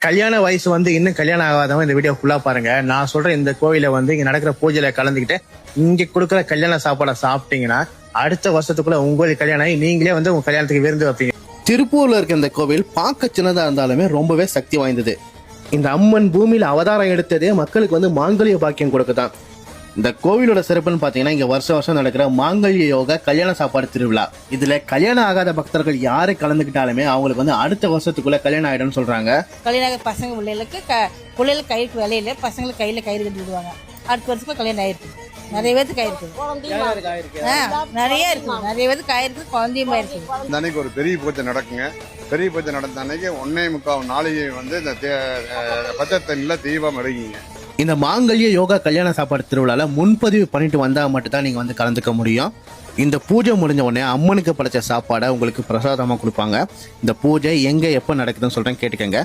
கல்யாண வயசு வந்து இன்னும் கல்யாணம் ஆகாதவங்க இந்த வீடியோ ஃபுல்லா பாருங்க. நான் சொல்றேன், இந்த கோவில வந்து இங்க நடக்கிற பூஜையில கலந்துக்கிட்டு இங்க கொடுக்குற கல்யாண சாப்பாடை சாப்பிட்டீங்கன்னா அடுத்த வருஷத்துக்குள்ள உங்களுக்கு கல்யாணம் ஆகி நீங்களே வந்து உங்க கல்யாணத்துக்கு விருந்து வைப்பீங்க. திருப்பூர்ல இருக்க இந்த கோவில் பார்க்க சின்னதா இருந்தாலுமே ரொம்பவே சக்தி வாய்ந்தது. இந்த அம்மன் பூமியில அவதாரம் எடுத்ததே மக்களுக்கு வந்து மாங்கல்ய பாக்கியம் கொடுக்குதான். இந்த கோவிலோட சிறப்புன்னு பாத்தீங்கன்னா, இங்க வருஷம் நடக்கிற மாங்கல்ய யோக கல்யாண சாப்பாடு திருவிழா. இதுல கல்யாணம் ஆகாத பக்தர்கள் யாரு கலந்துக்கிட்டாலுமே அவங்களுக்கு வந்து அடுத்த வருஷத்துக்குள்ள கல்யாணம் ஆயிடும்னு சொல்றாங்க. கல்யாணம் பசங்க பிள்ளைகளுக்கு கயிறு வேலையில பசங்களுக்கு கையில கயிறு கட்டி விடுவாங்க. அடுத்த வருஷத்துக்கு கல்யாணம் ஆயிருக்கு. நிறைய பேருக்கு ஆயிருக்கு. நிறைய இருக்கு. நிறைய பேருக்கு ஆயிருக்கு. குழந்தையும் ஆயிருக்கு. இந்த அன்னைக்கு ஒரு பெரிய பூஜை நடக்குங்க. பெரிய பூஜை நடந்த அன்னைக்கு 1.25 நாளைக்கு வந்து இந்த பச்சை தண்ணில தீபம் எடுக்குங்க. இந்த மாங்கல்ய யோகா கல்யாண சாப்பாடு திருவிழால முன்பதிவு பண்ணிட்டு வந்தா மட்டும் தான் நீங்க வந்து கலந்துக்க முடியும். இந்த பூஜை முடிஞ்ச உடனே அம்மனுக்கு படைச்ச சாப்பாடை உங்களுக்கு பிரசாதமா கொடுப்பாங்க. இந்த பூஜை எங்க எப்ப நடக்குதுன்னு சொல்றேன், கேட்டுக்கங்க.